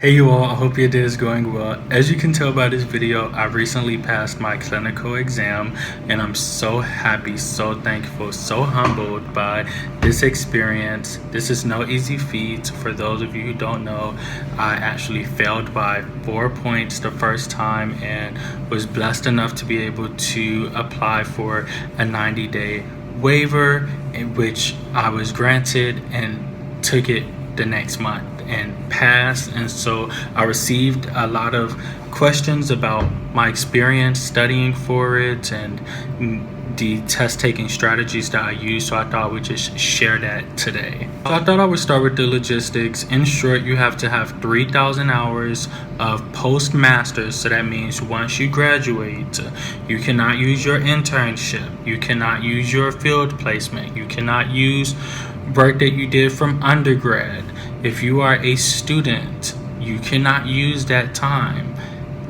Hey you all, I hope your day is going well. As you can tell by this video, I recently passed my clinical exam and I'm so happy, so thankful, so humbled by this experience. This is no easy feat. For those of you who don't know, I actually failed by 4 points the first time and was blessed enough to be able to apply for a 90-day waiver, in which I was granted and took it the next month and passed. And so I received a lot of questions about my experience studying for it and the test taking strategies that I use, so I thought I would just share that today. So I thought I would start with the logistics. In short, you have to have 3,000 hours of postmasters. So that means once you graduate, you cannot use your internship, you cannot use your field placement, you cannot use work that you did from undergrad. If you are a student, you cannot use that time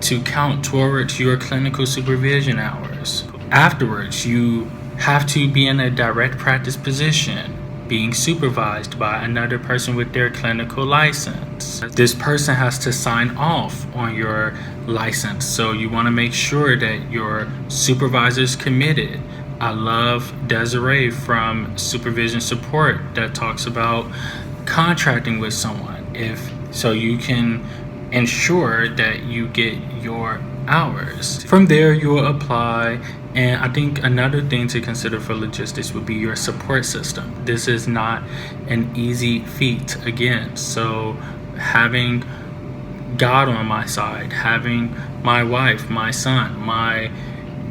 to count towards your clinical supervision hours. Afterwards, you have to be in a direct practice position, being supervised by another person with their clinical license. This person has to sign off on your license, so you want to make sure that your supervisor is committed. I love Desiree from Supervision Support that talks about contracting with someone so you can ensure that you get your hours. From there, you will apply. And I think another thing to consider for logistics would be your support system. This is not an easy feat, again. So having God on my side, having my wife, my son,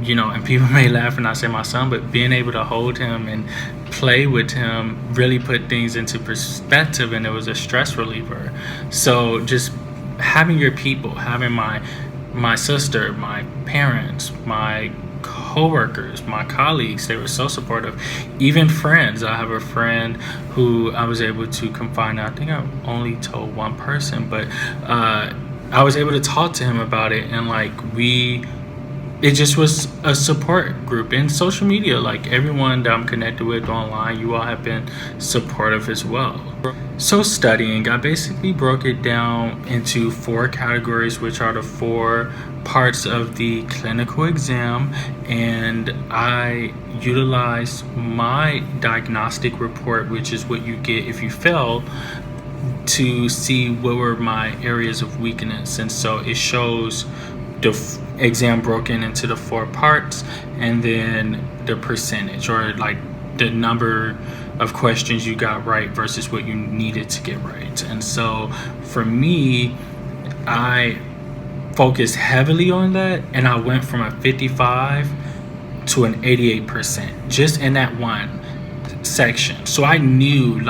and people may laugh when I say my son, but being able to hold him and play with him really put things into perspective, and it was a stress reliever. So just having your people, having my sister, my parents, my co-workers, my colleagues, they were so supportive. Even friends. I have a friend who I was able to confide. I think I only told one person, but I was able to talk to him about it, and it just was a support group. In social media, like everyone that I'm connected with online, you all have been supportive as well. So studying, I basically broke it down into 4 categories, which are the 4 parts of the clinical exam, and I utilized my diagnostic report, which is what you get if you fail, to see what were my areas of weakness. And so it shows the exam broken into the 4 parts, and then the percentage, or like the number of questions you got right versus what you needed to get right. And so for me, I focused heavily on that, and I went from a 55 to an 88% just in that one section. So I knew,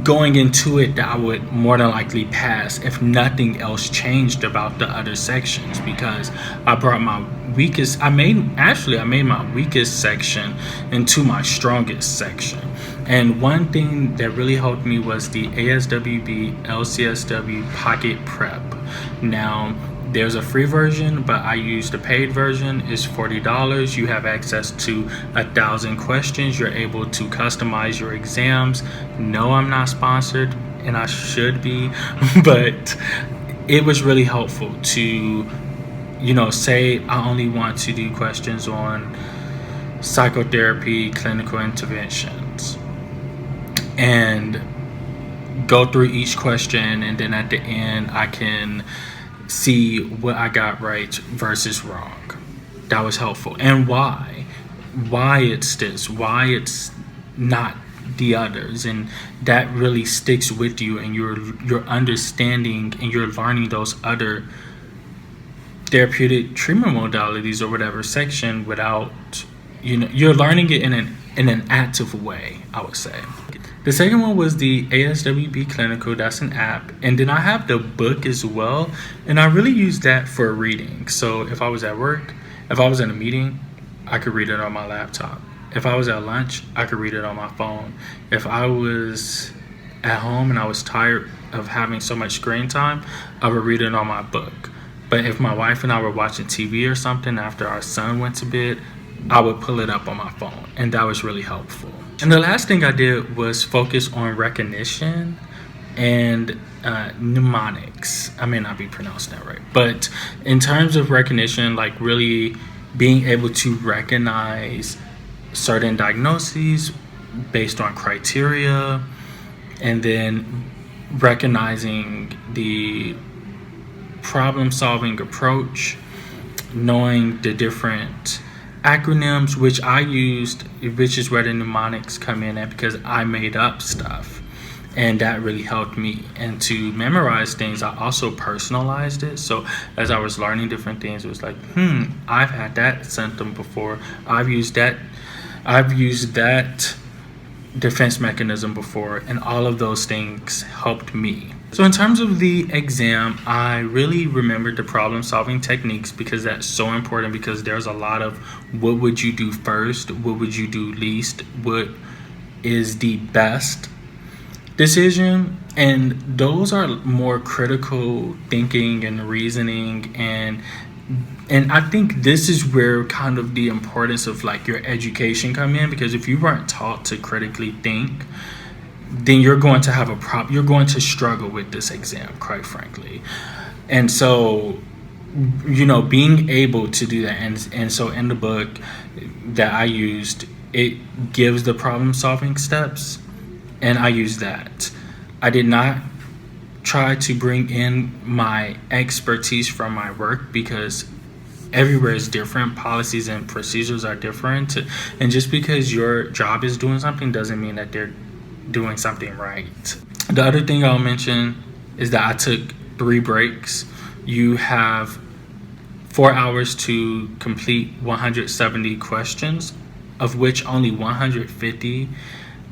going into it, that I would more than likely pass if nothing else changed about the other sections, because I brought my weakest, I made my weakest section into my strongest section. And one thing that really helped me was the ASWB LCSW Pocket Prep. Now, there's a free version, but I use the paid version. It's $40. You have access to 1,000 questions. You're able to customize your exams. No, I'm not sponsored, and I should be, but it was really helpful to, say I only want to do questions on psychotherapy, clinical interventions, and go through each question, and then at the end I can see what I got right versus wrong. That was helpful. And why it's this, why it's not the others, and that really sticks with you, and you're understanding and you're learning those other therapeutic treatment modalities or whatever section without, you're learning it in an active way, I would say. The second one was the ASWB Clinical. That's an app. And then I have the book as well. And I really use that for reading. So if I was at work, if I was in a meeting, I could read it on my laptop. If I was at lunch, I could read it on my phone. If I was at home and I was tired of having so much screen time, I would read it on my book. But if my wife and I were watching TV or something after our son went to bed, I would pull it up on my phone. And that was really helpful. And the last thing I did was focus on recognition. And mnemonics. I may not be pronouncing that right, but in terms of recognition, like really being able to recognize certain diagnoses based on criteria, and then recognizing the problem solving approach, knowing the different acronyms which I used, which is where the mnemonics come in at, because I made up stuff, and that really helped me. And to memorize things, I also personalized it. So as I was learning different things, it was like, I've had that symptom before, I've used that defense mechanism before, and all of those things helped me. So in terms of the exam, I really remembered the problem solving techniques, because that's so important, because there's a lot of what would you do first, what would you do least, what is the best decision, and those are more critical thinking and reasoning, and I think this is where kind of the importance of like your education come in, because if you weren't taught to critically think, then you're going to have you're going to struggle with this exam, quite frankly. And so, being able to do that, and so in the book that I used, it gives the problem solving steps, and I used that. I did not try to bring in my expertise from my work, because everywhere is different, policies and procedures are different, and just because your job is doing something doesn't mean that they're doing something right. The other thing I'll mention is that I took 3 breaks. You have 4 hours to complete 170 questions, of which only 150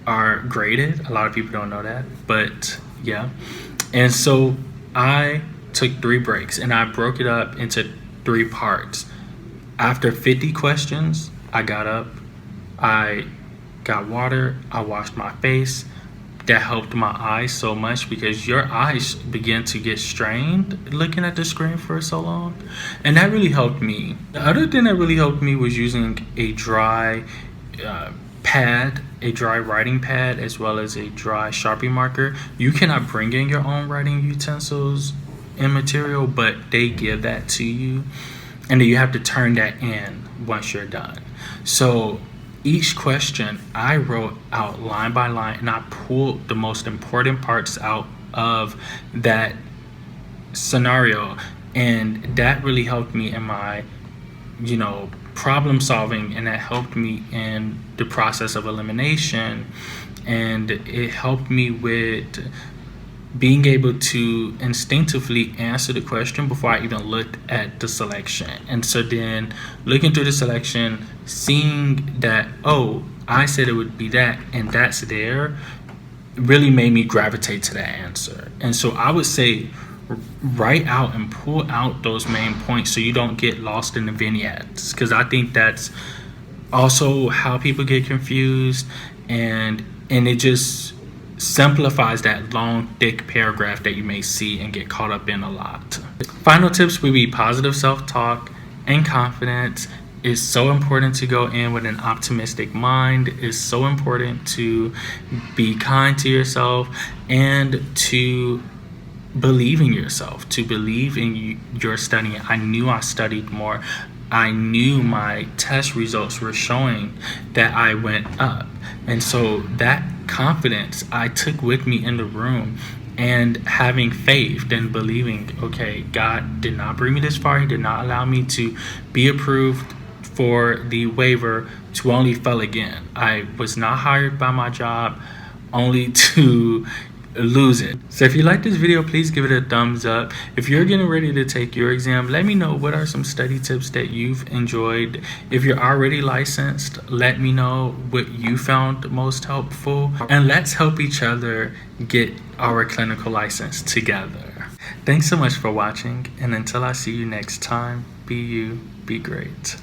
are graded. A lot of people don't know that, but yeah. And so I took 3 breaks, and I broke it up into 3 parts. After 50 questions, I got up, I got water, I washed my face. That helped my eyes so much, because your eyes begin to get strained looking at the screen for so long, and that really helped me. The other thing that really helped me was using a dry a dry writing pad, as well as a dry Sharpie marker. You cannot bring in your own writing utensils and material, but they give that to you, and then you have to turn that in once you're done. So each question I wrote out line by line, and I pulled the most important parts out of that scenario, and that really helped me in my problem solving, and that helped me in the process of elimination, and it helped me with being able to instinctively answer the question before I even looked at the selection. And so then looking through the selection, seeing that, oh, I said it would be that, and that's there, really made me gravitate to that answer. And so I would say write out and pull out those main points so you don't get lost in the vignettes, because I think that's also how people get confused, and it just simplifies that long, thick paragraph that you may see and get caught up in a lot. Final tips would be positive self-talk and confidence. It's so important to go in with an optimistic mind. It's so important to be kind to yourself, and to believe in yourself, to believe in your studying. I knew I studied more. I knew my test results were showing that I went up. And so that confidence I took with me in the room, and having faith and believing, okay, God did not bring me this far. He did not allow me to be approved for the waiver to only fail again. I was not hired by my job only to lose it. So if you like this video, please give it a thumbs up. If you're getting ready to take your exam, let me know what are some study tips that you've enjoyed. If you're already licensed, let me know what you found most helpful, and let's help each other get our clinical license together. Thanks so much for watching, and until I see you next time, be you, be great.